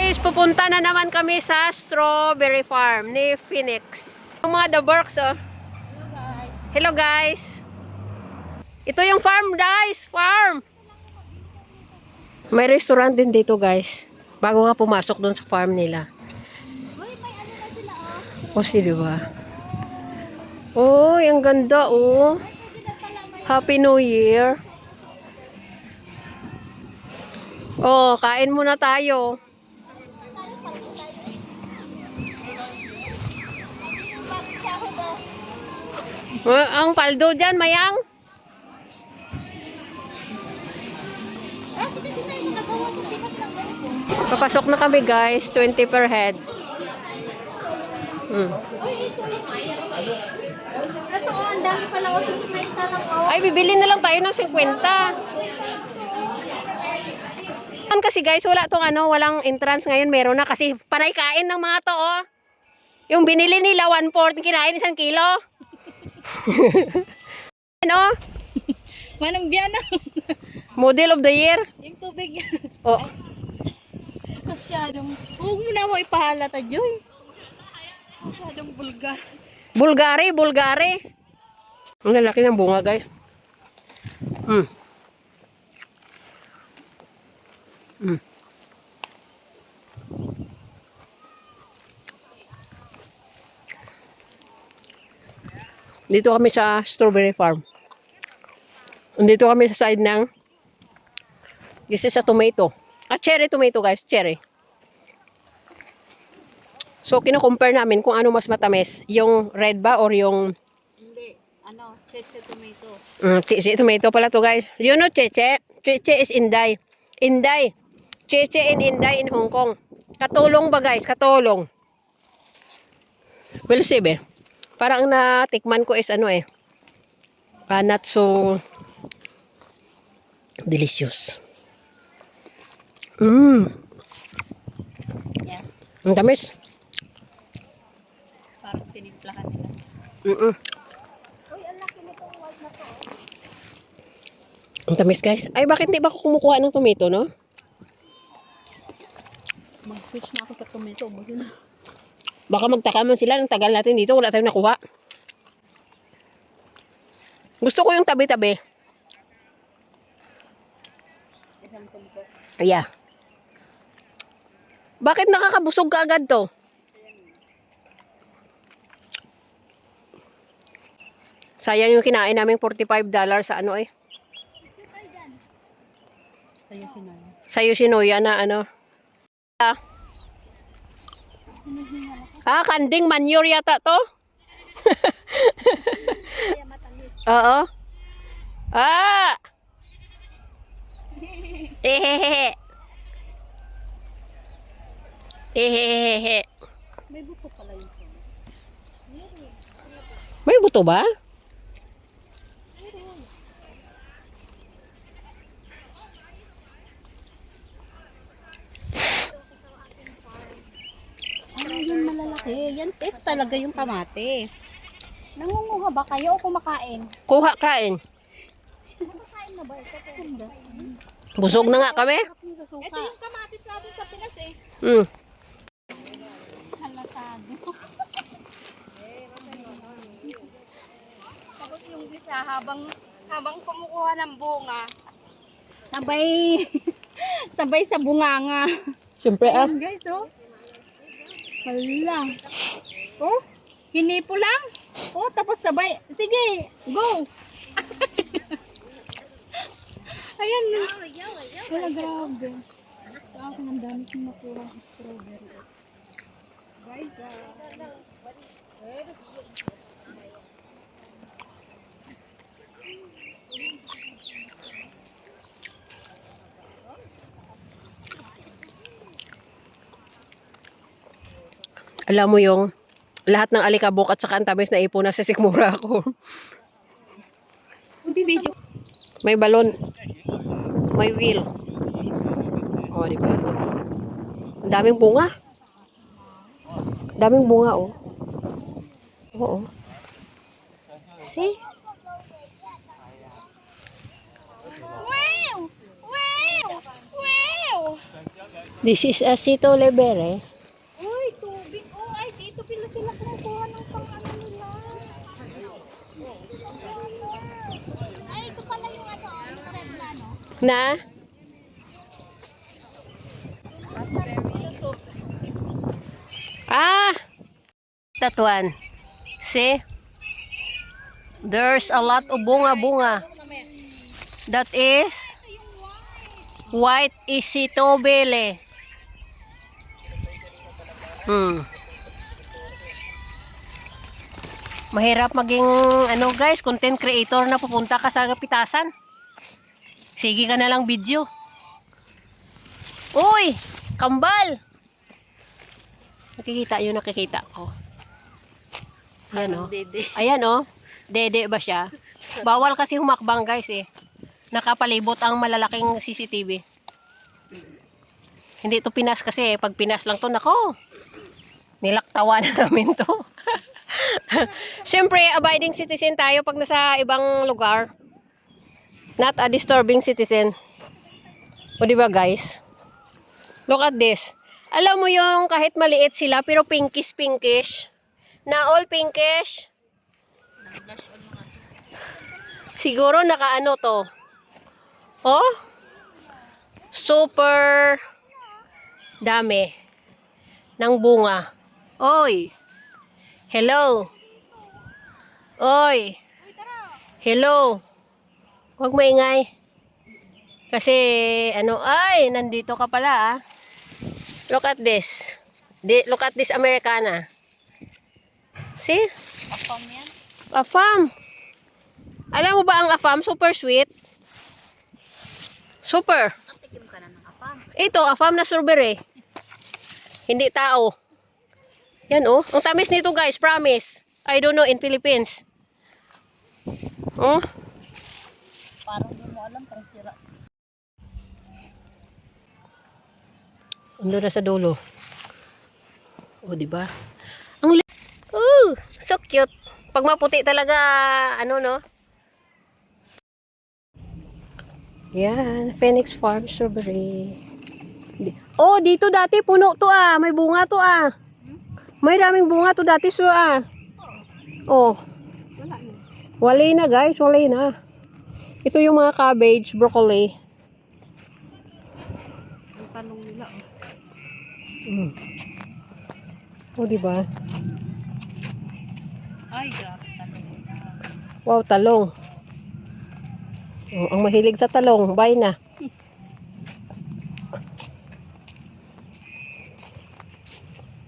Guys, pupunta na naman kami sa strawberry farm ni Phoenix. Yung mga the works, oh. Hello guys. Ito yung farm guys, farm. May restaurant din dito guys. Bago nga pumasok doon sa farm nila. O si diba? Oh, yung ganda oh. Happy New Year. Oh, kain muna tayo. Ang paldo dyan, Mayang. Papasok na kami guys, 20 per head. Ito oh, ang dami pala o 50 lang oh. Ay, bibili na lang tayo ng 50. Kasi guys, wala tong ano, walang entrance ngayon, meron na kasi panay kain ng mga to, oh. Yung binili nila 1/4, kinain 1 kilo. Ano? Manang biyana. Model of the year. Yung tubig. Oh. Masyadong, huwag mo na mo ipahalata, Joy. Masyadong bulgar. Bulgari. Ang lalaki ng bunga, guys. Dito kami sa strawberry farm. Dito kami sa side ng this is a tomato. Cherry tomato guys, cherry. So kino-compare namin kung ano mas matamis, yung red ba or yung Hindi, ano, cheche tomato. cheche tomato pala to guys. You know cheche? Cheche is Inday. Inday. Cheche in Inday in Hong Kong. Katulong ba guys? Katulong. We'll see be. Parang natikman ko is ano eh. Not so delicious. Yeah. Ang tamis. Parang tinimplahan nila. Uy, ang laki nitong white na to. Ang tamis guys. Ay, bakit di ba ako kumukuha ng tomato, no? Mag-switch na ako sa tomato. Buso na. Baka magtaka man sila ng tagal natin dito. Wala tayong nakuha. Gusto ko yung tabi-tabi. Isang tumpo. Yeah. Bakit nakakabusog ka agad to? Sayang yung kinain namin $45 sa ano eh. Sa'yo sinaya. Sa Yoshinoya na ano. Kanding manure yata to. Oo. Ehehehe. Ehehehe. May buko pala yung sa'yo. May buto ba? Ay, yung malalaki. Yan, ito talaga yung kamatis. Nangunguha ba kayo o kumakain? Kuha kain. Kumakain na ba ito? Ganda. Busog na nga kami. Ito yung kamatis natin sa Pinas eh. Halatado. Tapos yung isa habang kumukuha ng bunga, sabay sa bunganga. Siyempre Ayan guys, oh. Hala. Oh, hinipo lang. Oh, tapos sabay. Sige, go. Ayan. Wala, grabe. Sa akin, ang dami kong nakuha ng strawberry. Bye, guys. Alam mo yung lahat ng alikabok at saka ang tamis na ipon na sa sikmura ako. Bibidyo. May balon. May wheel. Oh, di ba? Ang daming bunga. Daming bunga, oh. Oo. See? Wow! Wow! Wow! This is a Sito Libere. Uy, tubig. Oh, ay, dito pala sila kumukuha ng pang-ano nila. Ay, ito pala yung ano, yung red na, no? Na? Ah! That one. See? There's a lot of bunga-bunga. That is white isitobele. Mahirap maging ano guys, content creator na pupunta ka sa pitasan. Sige ka na lang video. Uy! Kambal! Nakikita ko. Ayan o. Ayan o. Dede ba siya? Bawal kasi humakbang guys eh. Nakapalibot ang malalaking CCTV. Hindi to Pinas kasi eh. Pag Pinas lang to, nako. Nilaktawan na namin to. Siyempre, abiding citizen tayo pag nasa ibang lugar. Not a disturbing citizen. O diba guys? Look at this. Alam mo yung kahit maliit sila pero pinkish. Na all pinkish. Siguro nakaano to. Oh? Super dami ng bunga. Oy. Hello. Oy. Hello. Huwag maingay. Kasi ano, ay, nandito ka pala ah. Look at this. Look at this Americana. See? Apam yan. Afam. Alam mo ba ang afam? Super sweet. Super. Tikim ka na ng apam. Ito, afam na strawberry. Hindi tao. Yan oh. Ang tamis nito guys, promise. I don't know in Philippines. Oh. Parang hindi mo alam kung sira. Ando na sa dulo. Oh, di ba? Ang oh, so cute. Pag maputi talaga, ano no? Yan, Phoenix Farm Strawberry. Oh, dito dati puno to ah. May bunga to ah. May raming bunga to dati so ah. Oh. Wala na guys, wala na. Ito yung mga cabbage, broccoli. Ang tanong nila oh. Oh, di ba? Ay, grabe tanong. Wow, talong. Oh, ang mahilig sa talong, buy na.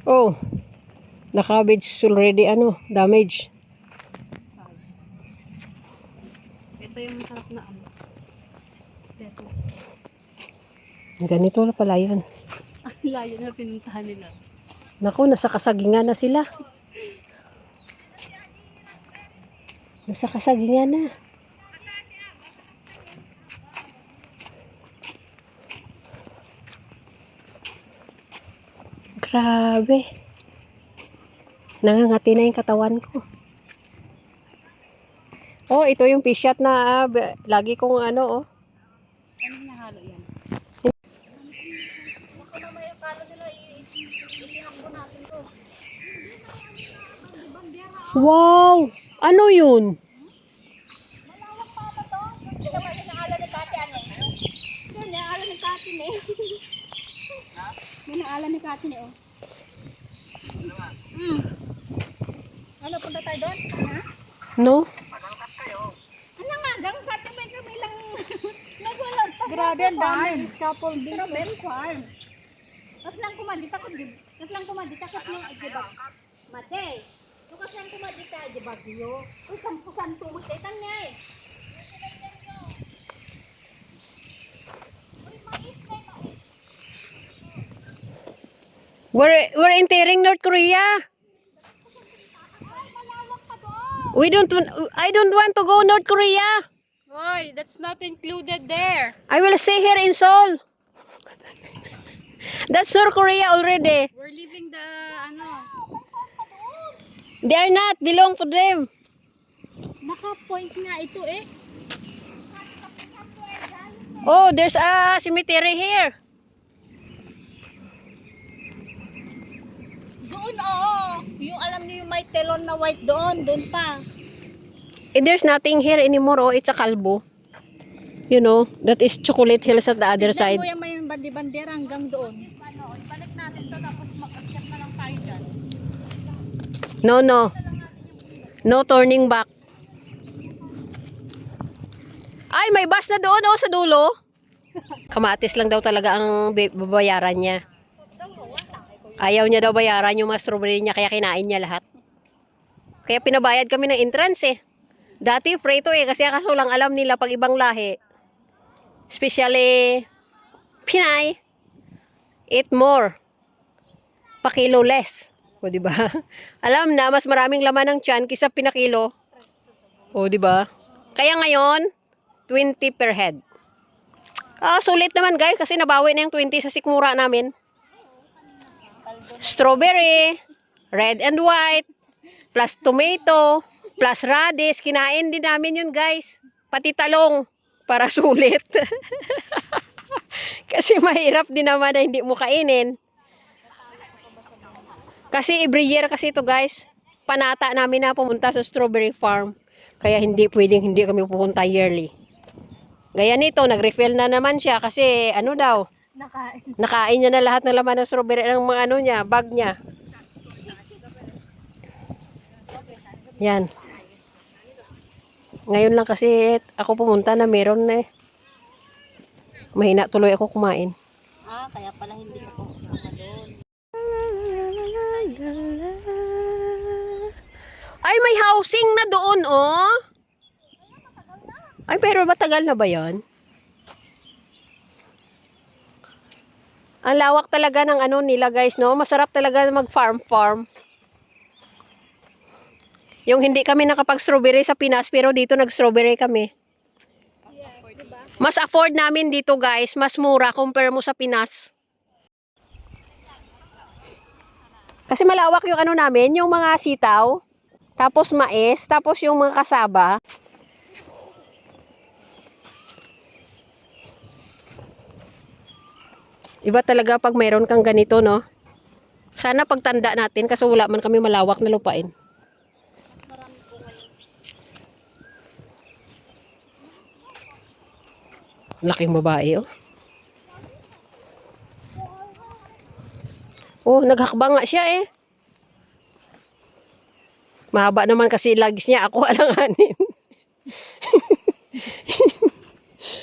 Oh. The cabbage is already ano, damaged. Ito yung masarap na ano. Ito. Ganito na pala yun. Ang layo na pinuntahan nila. Naku, nasa kasagingan na sila. Nasa kasagingan na. Grabe. Nangangati na yung katawan ko. Oh, ito yung fish shot na lagi kong ano oh. Ano nahalo yan? Baka na may akala nila itinakbo natin to. Wow! Ano yun? Malawak pa ba to? Hindi naman yung naalan ni Kati ano? Yun, naalan ni Kati ni. May naalan ni Kati ni oh. Ano, punta tayo doon? Ha? No? Ano nga, gang Kati may kami lang nagulat. Grabe, ang dami. Scaffolding. Strawberry farm. Tapos lang kumadita ko, ng igibag. Mate, lukas lang kumadita, igibag yo. Uy, kampusan tuwid, etan niya eh. Uy, mais. We're entering North Korea. I don't want to go North Korea. Oy, that's not included there. I will stay here in Seoul. That's South Korea already. We're leaving the, ano. They are not belong to them. Naka-point nga ito eh. Oh, there's a cemetery here. oo. Yung alam niyo yung may telon na white doon pa. There's nothing here anymore, oh. It's a kalbo. You know, that is Chocolate Hills at the other side. Tignan mo yung may bandi-bandera hanggang doon. Ano, ibalik natin to tapos mag-akyat na lang tayo dyan. No, no. No turning back. Ay, may bus na doon, oh, sa dulo. Kamatis lang daw talaga ang babayaran niya. Ayaw niya daw bayaran yung mga strawberry niya, kaya kinain niya lahat. Kaya pinabayad kami ng entrance eh. Dati free to eh, kasi kaso lang alam nila pag ibang lahi. Especially Pinay, eat more. Pa-kilo less. O, di ba? Alam na, mas maraming laman ng tiyan kaysa pinakilo. O, di ba? Kaya ngayon, 20 per head. Sulit naman guys, kasi nabawi na yung 20 sa sikmura namin. Strawberry, red and white, plus tomato, plus radish. Kinain din namin yun guys. Pati talong, para sulit. Kasi mahirap din naman na hindi mo kainin. Kasi every year kasi ito guys, panata namin na pumunta sa strawberry farm. Kaya hindi pwedeng hindi kami pupunta yearly. Gaya nito, nag-refill na naman siya kasi ano daw, nakain niya na lahat ng laman ng strawberry ng mga ano niya, bag niya. Yan. Ngayon lang kasi ako pumunta na meron na eh. Mahina tuloy ako kumain. Kaya pala hindi ko pumunta doon. Ay, may housing na doon, oh. Ay, pero matagal na ba yan? Ang lawak talaga ng ano nila, guys, no? Masarap talaga mag-farm. Yung hindi kami nakapag-strawberry sa Pinas, pero dito nag-strawberry kami. Mas afford namin dito, guys. Mas mura compare mo sa Pinas. Kasi malawak yung ano namin, yung mga sitaw, tapos mais, tapos yung mga kasaba. Iba talaga pag mayroon kang ganito, no? Sana pagtanda natin kasi wala man kami malawak na lupain. Laking babae, oh. Oh, naghakbang nga siya, eh. Mahaba naman kasi legs niya. Ako alanganin.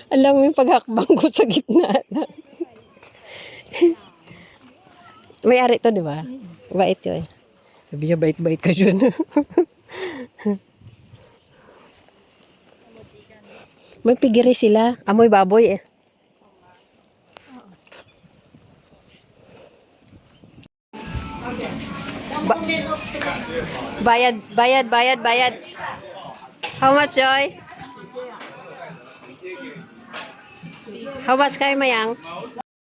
Alam mo yung paghakbang ko sa gitna lang. May-ari to, di ba? Bait yun. Sabi niya, bait-bait ka dyan. May pigiri sila. Amoy baboy eh. Bayad. How much, Joy? How much kayo, Mayang?